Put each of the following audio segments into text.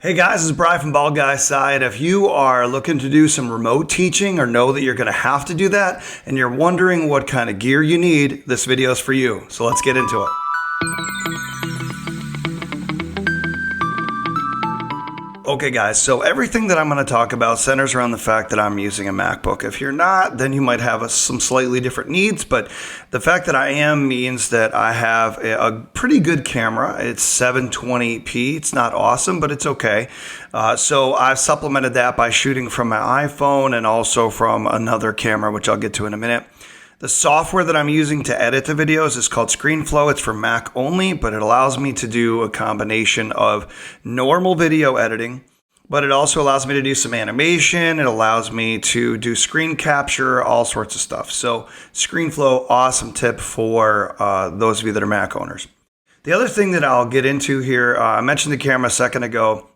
Hey guys, this is Brian from Bald Guy Side. If you are looking to do some remote teaching or know that you're going to have to do that and you're wondering what kind of gear you need, this video is for you. So let's get into it. Okay guys, so everything that I'm going to talk about centers around the fact that I'm using a MacBook. If you're not, then you might have some slightly different needs, but the fact that I am means that I have a pretty good camera. It's 720p. It's not awesome, but it's okay. So I've supplemented that by shooting from my iPhone and also from another camera, which I'll get to in a minute. The software that I'm using to edit the videos is called ScreenFlow. It's for Mac only, but it allows me to do a combination of normal video editing, but it also allows me to do some animation. It allows me to do screen capture, all sorts of stuff. So ScreenFlow, awesome tip for those of you that are Mac owners. The other thing that I'll get into here, I mentioned the camera a second ago.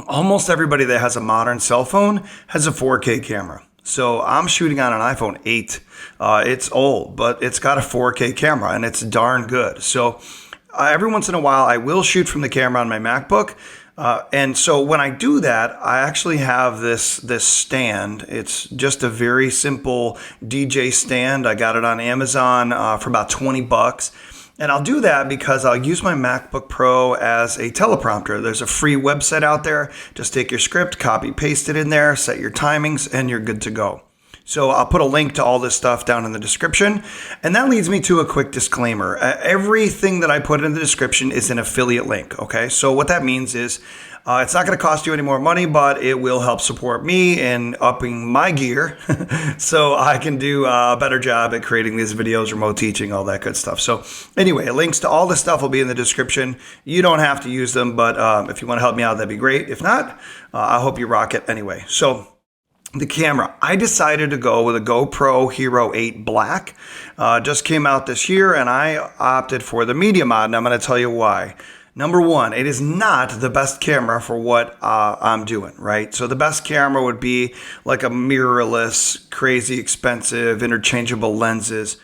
Almost everybody that has a modern cell phone has a 4K camera. So I'm shooting on an iPhone 8. It's old, but it's got a 4K camera and it's darn good. So every once in a while, I will shoot from the camera on my MacBook. And so when I do that, I actually have this stand. It's just a very simple DJ stand. I got it on Amazon for about 20 bucks. And I'll do that because I'll use my MacBook Pro as a teleprompter. There's a free website out there. Just take your script, copy, paste it in there, set your timings, and you're good to go. So I'll put a link to all this stuff down in the description. And that leads me to a quick disclaimer. Everything that I put in the description is an affiliate link, okay? So what that means is it's not going to cost you any more money, but it will help support me in upping my gear so I can do a better job at creating these videos, remote teaching, all that good stuff. So anyway, links to all this stuff will be in the description. You don't have to use them, but if you want to help me out, that'd be great. If not, I hope you rock it anyway. So the camera, I decided to go with a GoPro Hero 8 Black. Just came out this year and I opted for the media mod, and I'm going to tell you why. Number one, it is not the best camera for what I'm doing, right? So the best camera would be like a mirrorless, crazy expensive, interchangeable lenses.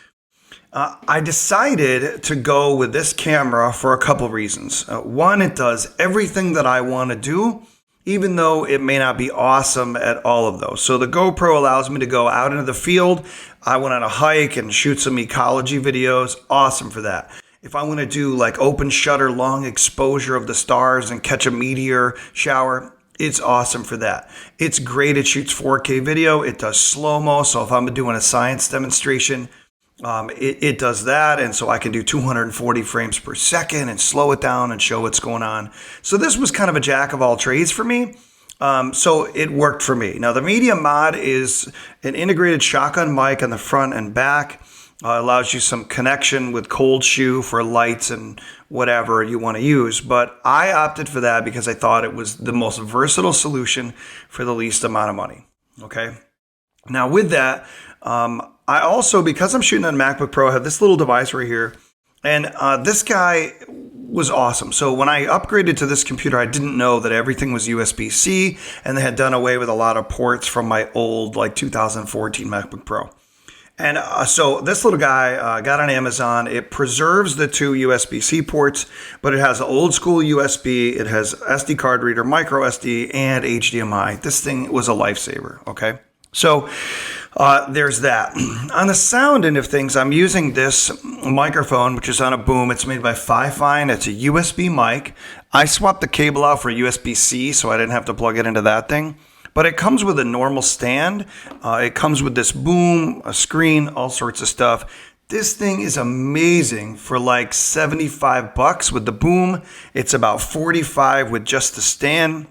I decided to go with this camera for a couple reasons. One, it does everything that I want to do, even though it may not be awesome at all of those. So the GoPro allows me to go out into the field. I went on a hike and shoot some ecology videos. Awesome for that. If I want to do like open shutter, long exposure of the stars and catch a meteor shower, it's awesome for that. It's great. It shoots 4K video. It does slow-mo. So if I'm doing a science demonstration, it does that. And so I can do 240 frames per second and slow it down and show what's going on. So this was kind of a jack of all trades for me. So it worked for me. Now the media mod is an integrated shotgun mic on the front and back. Allows you some connection with cold shoe for lights and whatever you want to use. But I opted for that because I thought it was the most versatile solution for the least amount of money. Okay. Now with that, I also, because I'm shooting on MacBook Pro, I have this little device right here. And this guy was awesome. So when I upgraded to this computer, I didn't know that everything was USB-C and they had done away with a lot of ports from my old like 2014 MacBook Pro. And so this little guy got on Amazon. It preserves the two USB-C ports, but it has an old school USB. It has SD card reader, micro SD, and HDMI. This thing was a lifesaver, okay? So there's that. On the sound end of things, I'm using this microphone, which is on a boom. It's made by Fifine. It's a USB mic. I swapped the cable out for USB-C, so I didn't have to plug it into that thing. But it comes with a normal stand. It comes with this boom, a screen, all sorts of stuff. This thing is amazing for like 75 bucks with the boom. It's about 45 with just the stand.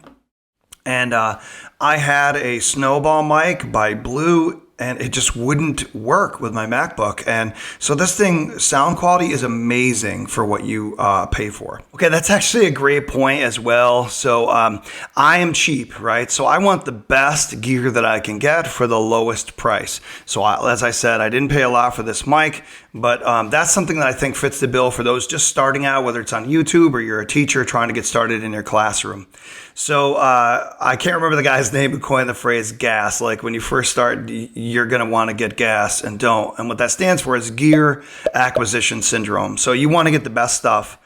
And I had a snowball mic by Blue, and it just wouldn't work with my MacBook. And so this thing, sound quality is amazing for what you pay for. Okay, that's actually a great point as well. So I am cheap, right? So I want the best gear that I can get for the lowest price. So as I said, I didn't pay a lot for this mic, but that's something that I think fits the bill for those just starting out, whether it's on YouTube or you're a teacher trying to get started in your classroom. So I can't remember the guy's name who coined the phrase gas. Like when you first start, you're going to want to get gas and don't. And what that stands for is gear acquisition syndrome. So you want to get the best stuff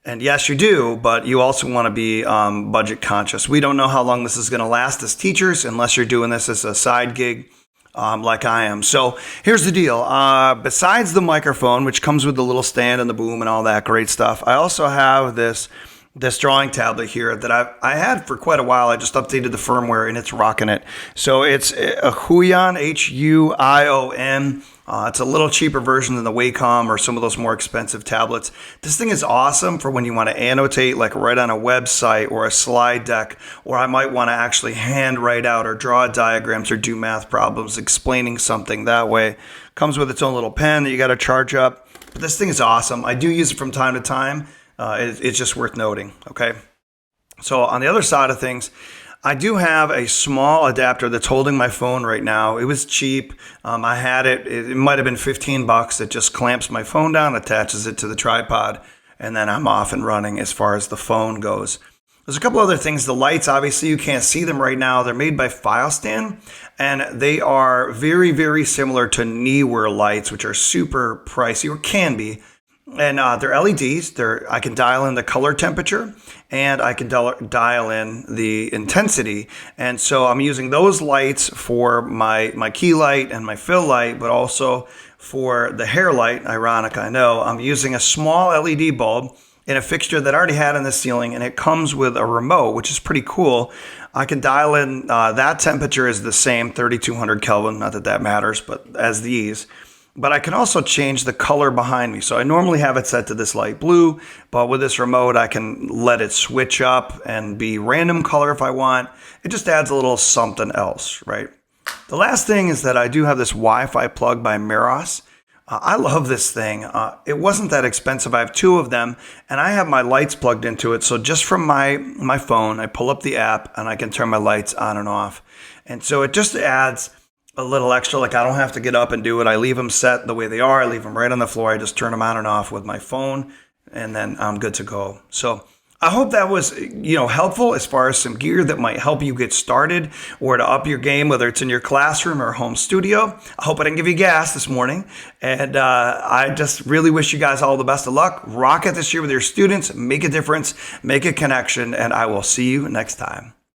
And yes, you do, but you also want to be budget conscious. We don't know how long this is going to last as teachers unless you're doing this as a side gig like I am. So here's the deal. Besides the microphone, which comes with the little stand and the boom and all that great stuff, I also have this drawing tablet here that I had for quite a while. I just updated the firmware and it's rocking it. So it's a Huion, Huion. It's a little cheaper version than the Wacom or some of those more expensive tablets. This thing is awesome for when you want to annotate, like right on a website or a slide deck, or I might want to actually handwrite out or draw diagrams or do math problems explaining something that way. Comes with its own little pen that you got to charge up. But this thing is awesome. I do use it from time to time. It's just worth noting, okay? So on the other side of things, I do have a small adapter that's holding my phone right now. It was cheap. I had it. It might have been $15. It just clamps my phone down, attaches it to the tripod, and then I'm off and running as far as the phone goes. There's a couple other things. The lights, obviously, you can't see them right now. They're made by Fiostan, and they are very, very similar to Neewer lights, which are super pricey, or can be. And they're LEDs. I can dial in the color temperature and I can dial in the intensity. And so I'm using those lights for my key light and my fill light, but also for the hair light. Ironic, I know. I'm using a small LED bulb in a fixture that I already had in the ceiling, and it comes with a remote, which is pretty cool. I can dial in, that temperature is the same, 3200 Kelvin, not that that matters, but as these. But I can also change the color behind me. So I normally have it set to this light blue, but with this remote, I can let it switch up and be random color if I want. It just adds a little something else, right? The last thing is that I do have this Wi-Fi plug by Meros. I love this thing. It wasn't that expensive. I have two of them, and I have my lights plugged into it. So just from my phone, I pull up the app, and I can turn my lights on and off. And so it just adds a little extra, like I don't have to get up and do it. I leave them set the way they are. I leave them right on the floor. I just turn them on and off with my phone, and then I'm good to go. So I hope that was, helpful as far as some gear that might help you get started or to up your game, whether it's in your classroom or home studio. I hope I didn't give you gas this morning. And I just really wish you guys all the best of luck. Rock it this year with your students. Make a difference. Make a connection. And I will see you next time.